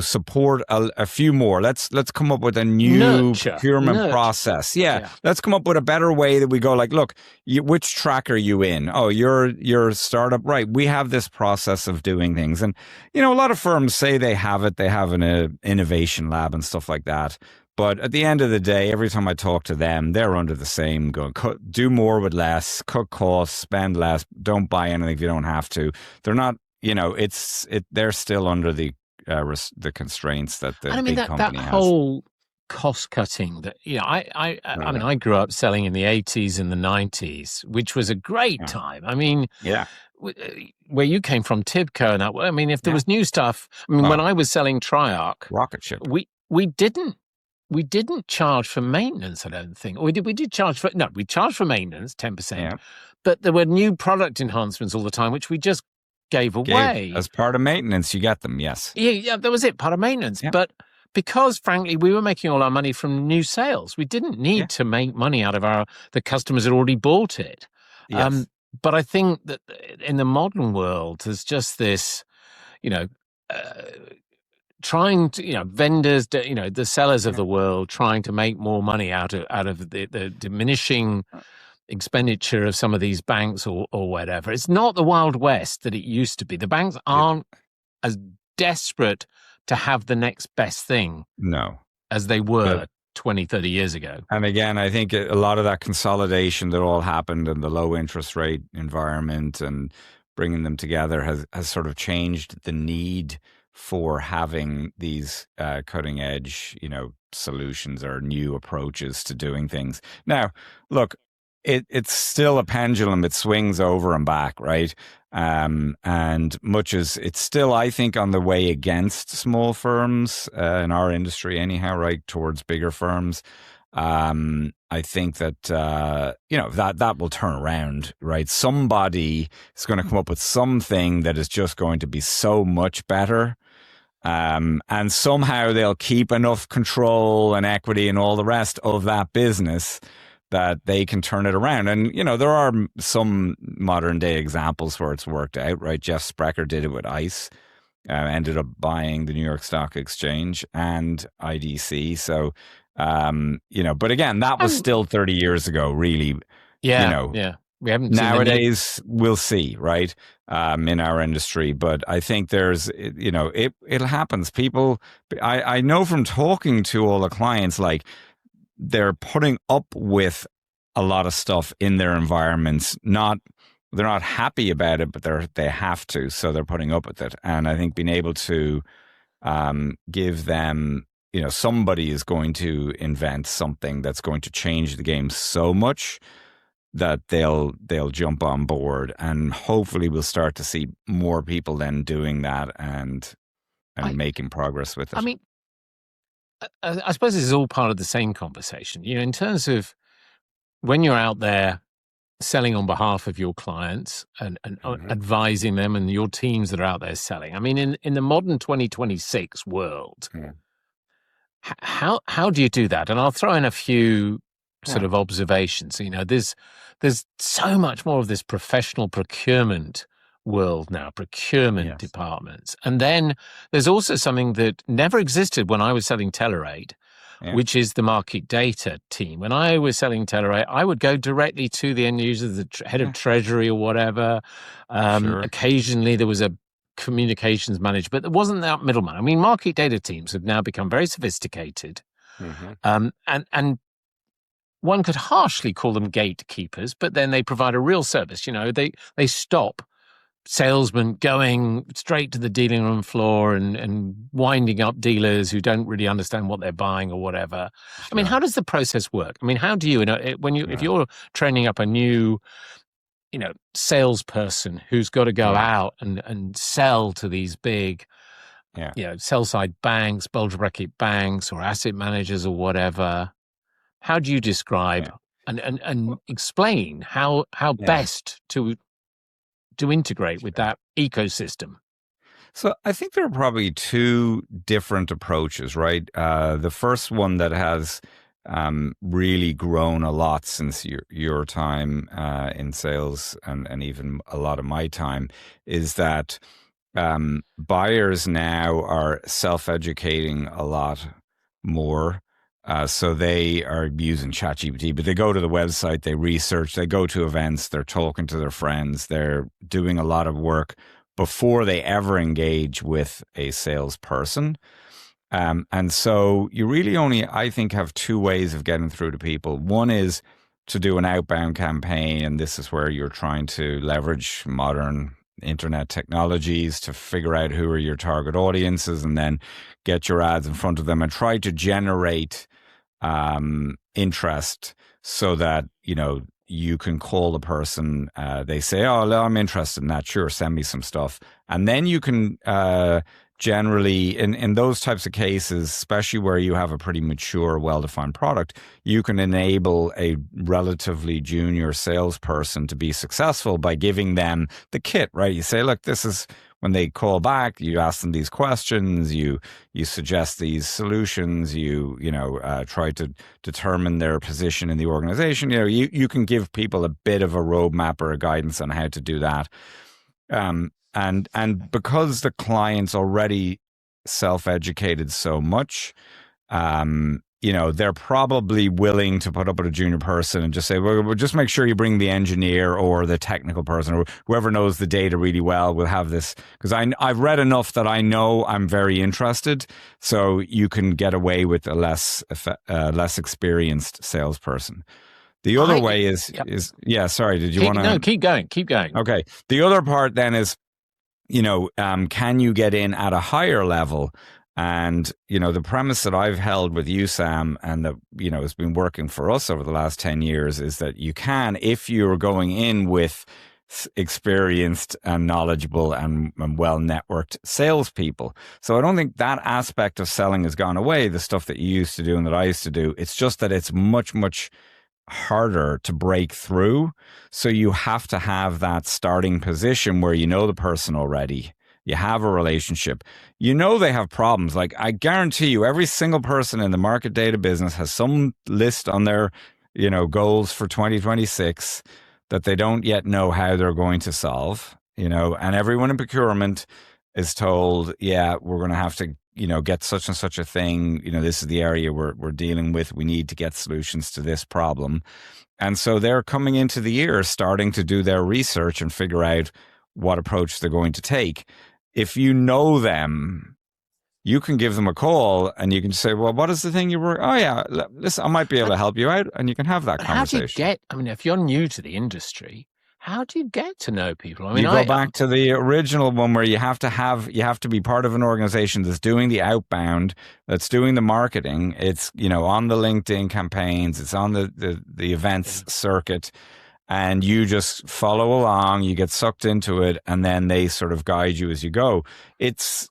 support a few more. Let's come up with a new procurement process. Yeah. Let's come up with a better way that we go like, look, which track are you in? Oh, you're a startup, right? We have this process of doing things. And, a lot of firms say they have it. They have an innovation lab and stuff like that. But at the end of the day, every time I talk to them, they're under the same going, do more with less, cut costs, spend less, don't buy anything if you don't have to. They're not, they're still under the constraints that the big company has.
That whole cost cutting that I mean, I grew up selling in the 80s and the 90s, which was a great time. I mean, where you came from, Tibco, and that. I mean, if there was new stuff, I mean, when I was selling Triarch,
rocket ship,
we didn't charge for maintenance. I don't think, or we did charge for we charged for maintenance 10%, but there were new product enhancements all the time, which we just gave away.
As part of maintenance, you get them, yes.
Yeah, that was it, part of maintenance. Yeah. But because, frankly, we were making all our money from new sales, we didn't need to make money out of the customers that already bought it.
Yes.
But I think that in the modern world, there's just this, trying to, vendors, the sellers of the world trying to make more money out of the diminishing expenditure of some of these banks or whatever. It's not the Wild West that it used to be. The banks aren't as desperate to have the next best thing as they were 20, 30 years ago.
And again, I think a lot of that consolidation that all happened in the low interest rate environment and bringing them together has sort of changed the need for having these cutting edge, solutions or new approaches to doing things. Now, look, it's still a pendulum. It swings over and back, right? And much as it's still, I think, on the way against small firms in our industry, anyhow, right, towards bigger firms. I think that that will turn around, right? Somebody is going to come up with something that is just going to be so much better. And somehow they'll keep enough control and equity and all the rest of that business that they can turn it around. And, there are some modern day examples where it's worked out, right? Jeff Sprecher did it with ICE, ended up buying the New York Stock Exchange and IDC. So, but again, that was still 30 years ago, really.
Yeah. We haven't
nowadays, we'll see, right? In our industry. But I think there's, it happens. People, I know from talking to all the clients, like, they're putting up with a lot of stuff in their environments. They're not happy about it, but they have to, so they're putting up with it. And I think being able to give them, somebody is going to invent something that's going to change the game so much that they'll jump on board, and hopefully we'll start to see more people then doing that and making progress with it.
I mean, I suppose this is all part of the same conversation, in terms of when you're out there selling on behalf of your clients and advising them, and your teams that are out there selling. I mean, in the modern 2026 world, how do you do that? And I'll throw in a few sort of observations. There's so much more of this professional procurement world now, procurement departments. And then there's also something that never existed when I was selling Telerate, which is the market data team. When I was selling Telerate, I would go directly to the end user, the head of treasury or whatever. Occasionally there was a communications manager, but there wasn't that middleman. I mean, market data teams have now become very sophisticated. And one could harshly call them gatekeepers, but then they provide a real service. They stop salesmen going straight to the dealing room floor and winding up dealers who don't really understand what they're buying or whatever. I mean, how does the process work? I mean, how do you, if you're training up a new, salesperson who's got to go out and sell to these big, sell side banks, bulge bracket banks, or asset managers or whatever, how do you describe and explain how best to integrate with that ecosystem?
So I think there are probably two different approaches, right? The first one that has really grown a lot since your time in sales, and even a lot of my time, is that buyers now are self-educating a lot more. So they are using ChatGPT, but they go to the website, they research, they go to events, they're talking to their friends, they're doing a lot of work before they ever engage with a salesperson. And so you really only, I think, have two ways of getting through to people. One is to do an outbound campaign, and this is where you're trying to leverage modern internet technologies to figure out who are your target audiences, and then get your ads in front of them and try to generate interest so that, you can call the person. They say, oh, I'm interested in that. Sure, send me some stuff. And then you can generally, in those types of cases, especially where you have a pretty mature, well-defined product, you can enable a relatively junior salesperson to be successful by giving them the kit, right? You say, look, this is, when they call back, you ask them these questions, you suggest these solutions, you try to determine their position in the organization. You can give people a bit of a roadmap or a guidance on how to do that. And because the client's already self-educated so much, they're probably willing to put up with a junior person and just say, well, just make sure you bring the engineer or the technical person or whoever knows the data really well. We'll have this, because I've read enough that I know I'm very interested. So you can get away with a less experienced salesperson. The other way is sorry, did you want to?
No, keep going.
Okay. The other part then is, can you get in at a higher level And, the premise that I've held with USAM and that, has been working for us over the last 10 years is that you can, if you're going in with experienced and knowledgeable and well-networked salespeople. So I don't think that aspect of selling has gone away, the stuff that you used to do and that I used to do. It's just that it's much, much harder to break through. So you have to have that starting position where you know the person already. You have a relationship. They have problems. Like, I guarantee you, every single person in the market data business has some list on their, goals for 2026 that they don't yet know how they're going to solve, and everyone in procurement is told, yeah, we're going to have to, get such and such a thing. This is the area we're dealing with. We need to get solutions to this problem. And so they're coming into the year starting to do their research and figure out what approach they're going to take. If you know them, you can give them a call and you can say, well, what is the thing you were, oh yeah, listen, I might be able to help you out, and you can have that conversation.
How do you if you're new to the industry, how do you get to know people? I mean,
you go back to the original one where you have to be part of an organization that's doing the outbound, that's doing the marketing. It's, on the LinkedIn campaigns, it's on the events circuit, and you just follow along, you get sucked into it, and then they sort of guide you as you go. This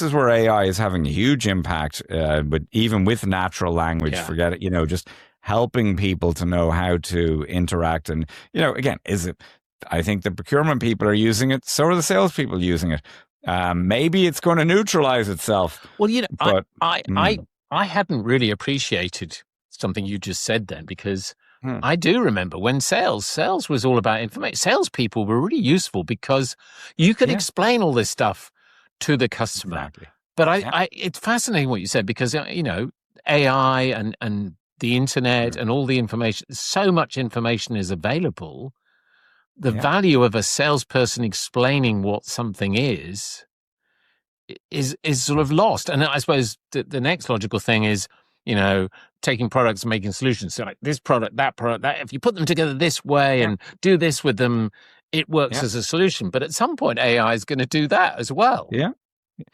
is where AI is having a huge impact, but even with natural language, forget it, just helping people to know how to interact. And, again, I think the procurement people are using it. So are the salespeople using it. Maybe it's going to neutralize itself.
Well, I hadn't really appreciated something you just said then, because I do remember when sales was all about information. Salespeople were really useful because you could explain all this stuff to the customer.
Exactly.
But it's fascinating what you said, because, AI and the internet and all the information, so much information is available. The value of a salesperson explaining what something is sort of lost. And I suppose the next logical thing is, taking products and making solutions. So like this product, that, if you put them together this way and do this with them, it works as a solution. But at some point, AI is going to do that as well.
Yeah.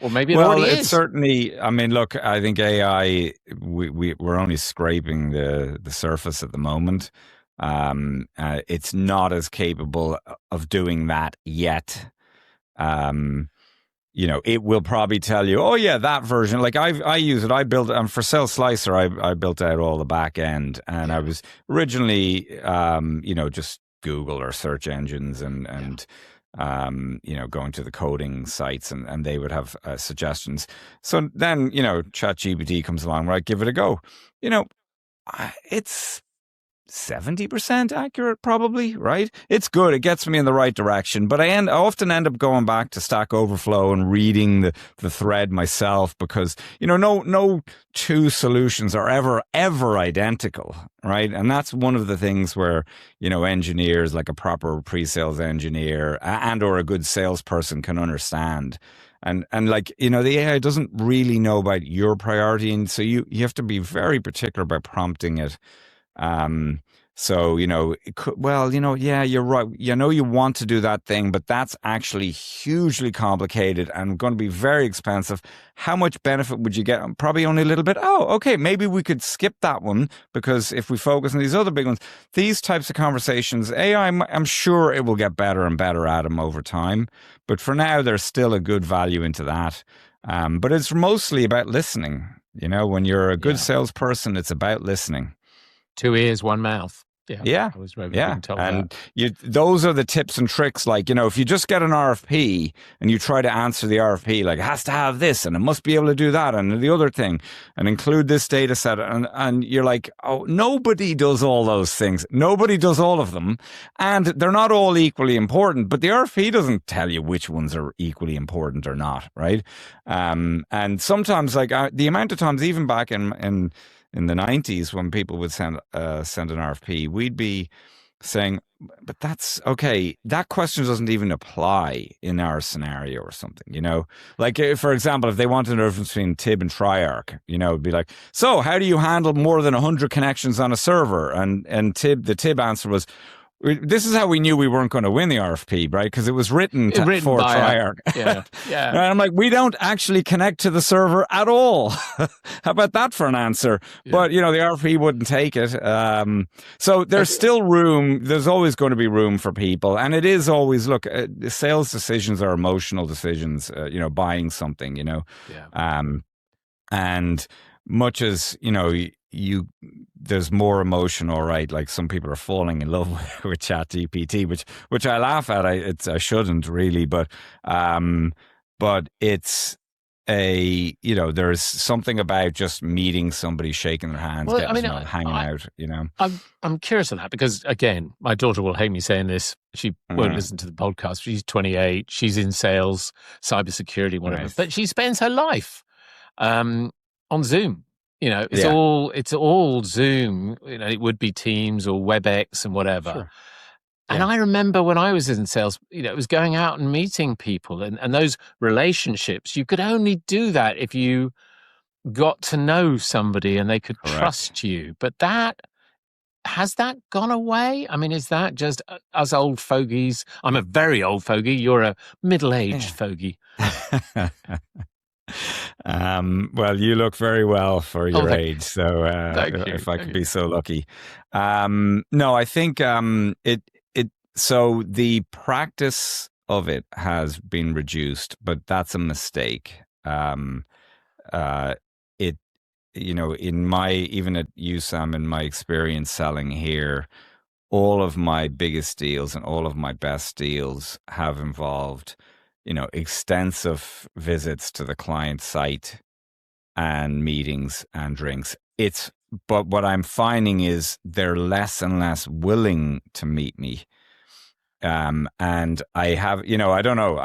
Or maybe it already is.
It's certainly, I mean, look, I think AI, we're only scraping the surface at the moment. It's not as capable of doing that yet. It will probably tell you, oh yeah, that version. Like I use it. I built it for Sales Slicer. I built out all the back end, and I was originally, just Google or search engines and going to the coding sites, and they would have suggestions. So then, ChatGPT comes along, right? Give it a go. It's 70% accurate, probably, right? It's good. It gets me in the right direction. But I often end up going back to Stack Overflow and reading the thread myself, because, no two solutions are ever identical, right? And that's one of the things where, engineers, like a proper pre-sales engineer and or a good salesperson, can understand. And like, the AI doesn't really know about your priority. And so you have to be very particular about prompting it. So, it could, yeah, you're right. You want to do that thing, but that's actually hugely complicated and going to be very expensive. How much benefit would you get? Probably only a little bit. Oh, okay. Maybe we could skip that one, because if we focus on these other big ones, these types of conversations, AI, I'm sure it will get better and better at them over time. But for now, there's still a good value into that. But it's mostly about listening. When you're a good salesperson, it's about listening.
2 ears, 1 mouth.
Yeah. And those are the tips and tricks. Like, if you just get an RFP and you try to answer the RFP, like, it has to have this and it must be able to do that and the other thing and include this data set. And you're like, oh, nobody does all those things. Nobody does all of them. And they're not all equally important, but the RFP doesn't tell you which ones are equally important or not, right? And sometimes, like, the amount of times, even back in the 90s, when people would send an RFP, we'd be saying, but that's okay. That question doesn't even apply in our scenario or something, Like, for example, if they wanted a difference between TIB and Triarch, it'd be like, so how do you handle more than 100 connections on a server? And the TIB answer was, This is how we knew we weren't going to win the RFP, right? Because it was written for Triarch.
Yeah.
And I'm like, we don't actually connect to the server at all. How about that for an answer? Yeah. But, the RFP wouldn't take it. So there's still room. There's always going to be room for people. And it is always, look, sales decisions are emotional decisions, buying something,
Yeah.
And much as, there's more emotion, all right. Like some people are falling in love with ChatGPT, which I laugh at. I shouldn't really, but it's there's something about just meeting somebody, shaking their hands, hanging out.
I'm curious on that because again, my daughter will hate me saying this. She won't listen to the podcast. She's 28. She's in sales, cybersecurity, whatever. Nice. But she spends her life on Zoom. It's all Zoom. It would be Teams or WebEx and whatever. Sure. And I remember when I was in sales, it was going out and meeting people and those relationships. You could only do that if you got to know somebody and they could trust you. But has that gone away? I mean, is that just us old fogies? I'm a very old fogey. You're a middle-aged fogey.
Well, you look very well for your age, so if I could be so lucky. No, I think so the practice of it has been reduced, but that's a mistake. Even at USAM, in my experience selling here, all of my biggest deals and all of my best deals have involved extensive visits to the client site and meetings and drinks. But what I'm finding is they're less and less willing to meet me. And I have, I don't know,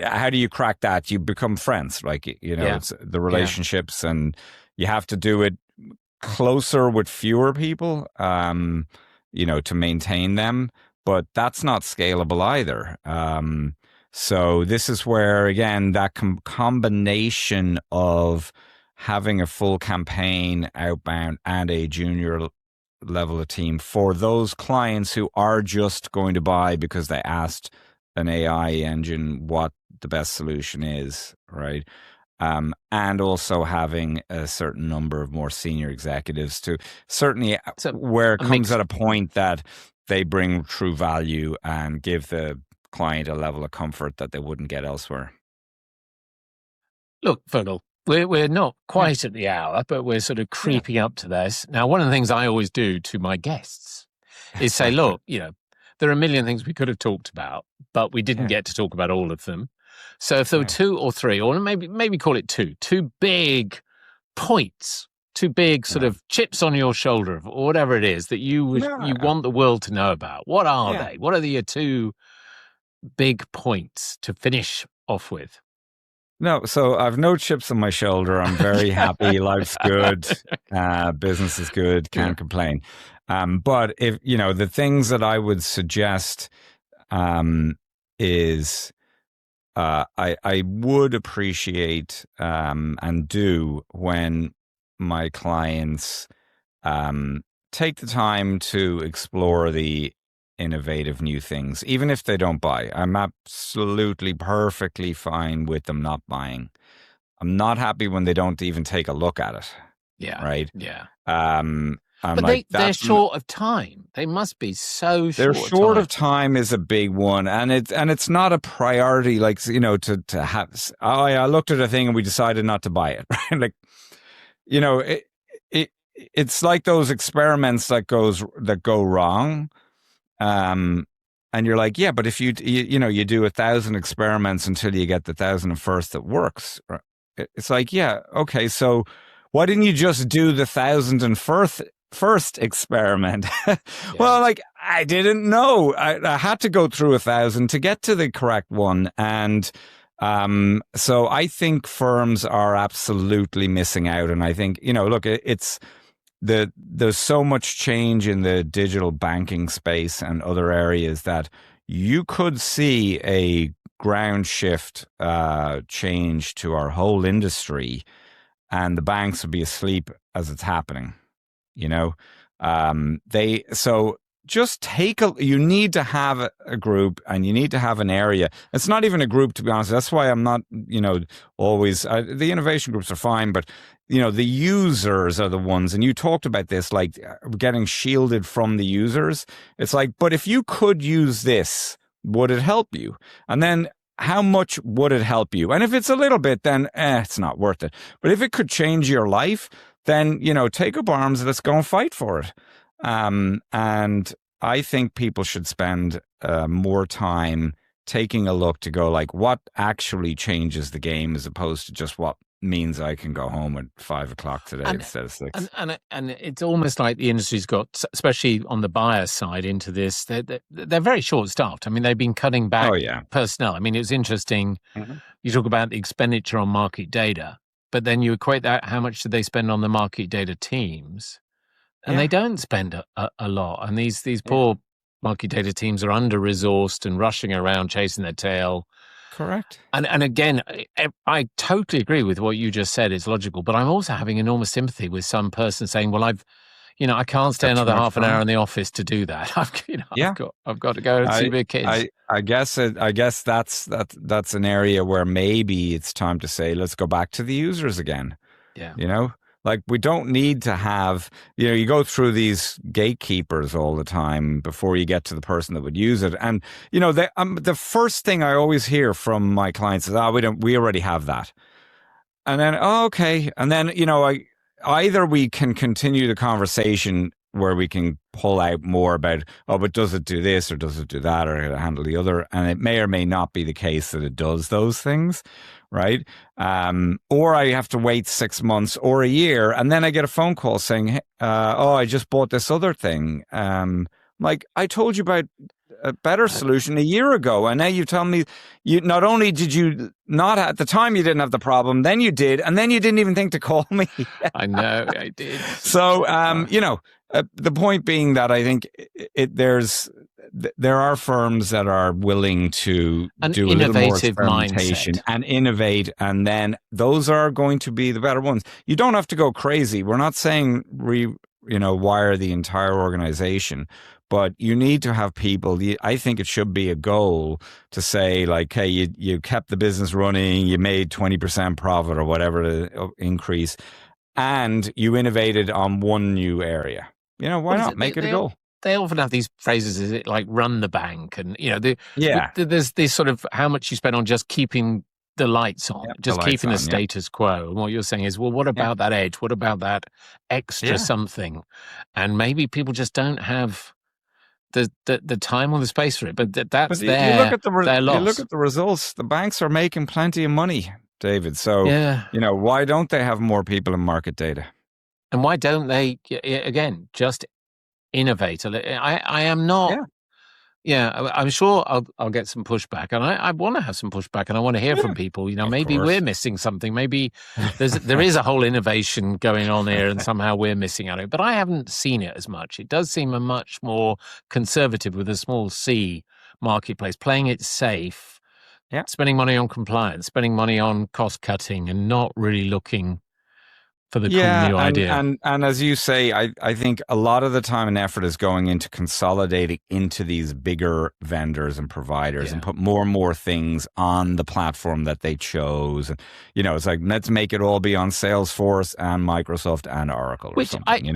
how do you crack that? You become friends, it's the relationships and you have to do it closer with fewer people, to maintain them, but that's not scalable either. So this is where, again, that combination of having a full campaign outbound and a junior level of team for those clients who are just going to buy because they asked an AI engine what the best solution is, right? And also having a certain number of more senior executives to certainly where it comes at a point that they bring true value and give the client a level of comfort that they wouldn't get elsewhere.
Look, Feargal, we're not quite at the hour, but we're sort of creeping up to this. Now, one of the things I always do to my guests is say, look, there are a million things we could have talked about, but we didn't get to talk about all of them. So if there were two or three, or maybe call it two big points, two big sort of chips on your shoulder, or whatever it is that you want the world to know about, what are they? What are your two big points to finish off with?
No, so I've no chips on my shoulder. I'm very happy. Life's good. Business is good. Can't complain. But if, the things that I would suggest is I would appreciate and do when my clients take the time to explore the innovative new things, even if they don't buy. I'm absolutely perfectly fine with them not buying. I'm not happy when they don't even take a look at it.
Yeah.
Right.
Yeah.
But
they're short of time. They must be so short.
They're short of time is a big one, and it's not a priority. Like to have. Oh, I looked at a thing and we decided not to buy it. Right? Like, it's like those experiments that go wrong. And you're like, yeah, but if you do 1,000 experiments until you get the 1,001st that works. It's like, yeah, okay, so why didn't you just do the 1,001st experiment? Well, like, I didn't know. I had to go through 1,000 to get to the correct one. And so I think firms are absolutely missing out. And I think, look, there's so much change in the digital banking space and other areas that you could see a ground shift change to our whole industry, and the banks would be asleep as it's happening. So just you need to have a group, and you need to have an area. It's not even a group, to be honest. That's why I'm not, always, the innovation groups are fine, but the users are the ones, and you talked about this, like getting shielded from the users. It's like, but if you could use this, would it help you? And then how much would it help you? And if it's a little bit, then it's not worth it. But if it could change your life, then, take up arms and let's go and fight for it. And I think people should spend more time taking a look to go like, what actually changes the game, as opposed to just what means I can go home at 5 o'clock today instead of 6.
And it's almost like the industry's got, especially on the buyer side, into this. They're very short staffed. I mean, they've been cutting back personnel. I mean, it was interesting. Mm-hmm. You talk about the expenditure on market data, but then you equate that, how much do they spend on the market data teams? And they don't spend a lot. And these poor market data teams are under-resourced and rushing around chasing their tail.
Correct.
And again, I totally agree with what you just said. It's logical. But I'm also having enormous sympathy with some person saying, well, I can't stay another half an hour in the office to do that. I've got to go and see my kids.
I guess that's an area where maybe it's time to say, let's go back to the users again.
Yeah.
Like, we don't need to have, you go through these gatekeepers all the time before you get to the person that would use it. And, the first thing I always hear from my clients is, we already have that. And then, okay. And then, either we can continue the conversation where we can pull out more about, but does it do this or does it do that or how to handle the other? And it may or may not be the case that it does those things. Right. Or I have to wait 6 months or a year. And then I get a phone call saying, I just bought this other thing. Like, I told you about a better solution a year ago. And now you tell me not only did you not at the time you didn't have the problem, then you did. And then you didn't even think to call me.
I know I did.
So, the point being that I think there are firms that are willing to do a little more experimentation and innovate, and then those are going to be the better ones. You don't have to go crazy. We're not saying wire the entire organization, but you need to have people. I think it should be a goal to say, like, hey, you kept the business running, you made 20% profit or whatever the increase, and you innovated on one new area. Why not make it a goal?
They often have these phrases, is it like run the bank? And, there's this sort of how much you spend on just keeping the lights on, keeping the status quo. And what you're saying is, well, what about that edge? What about that extra something? And maybe people just don't have the time or the space for it. But that's their loss.
You look at the results. The banks are making plenty of money, David. So, why don't they have more people in market data?
And why don't they, again, just innovate? I am not. I'm sure I'll get some pushback, and I want to have some pushback, and I want to hear from people. Maybe we're missing something. Maybe there is a whole innovation going on here, and somehow we're missing out on it. But I haven't seen it as much. It does seem a much more conservative, with a small C, marketplace, playing it safe, spending money on compliance, spending money on cost cutting, and not really looking for the cool new idea.
And as you say, I think a lot of the time and effort is going into consolidating into these bigger vendors and providers and put more and more things on the platform that they chose. And, it's like, let's make it all be on Salesforce and Microsoft and Oracle or something,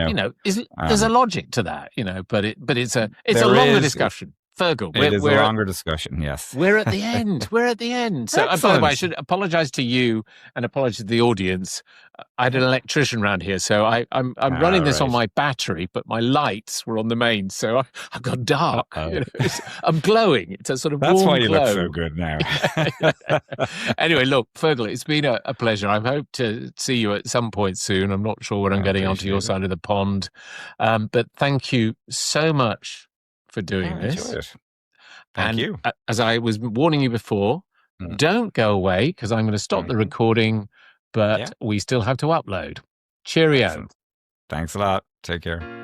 there's a logic to that, but it's a longer discussion. Feargal,
it is a longer discussion, yes.
We're at the end. So, by the way, I should apologize to you and apologize to the audience. I had an electrician around here, so I'm running this on my battery, but my lights were on the main, so I've got dark. I'm glowing. It's a sort of
That's
warm
why you
glow.
look so good now.
Anyway, look, Feargal, it's been a pleasure. I hope to see you at some point soon. I'm not sure when I'm getting onto your side of the pond, but thank you so much for doing this.
Thank you.
As I was warning you before, don't go away, because I'm going to stop the recording, but we still have to upload. Cheerio.
Excellent. Thanks a lot. Take care.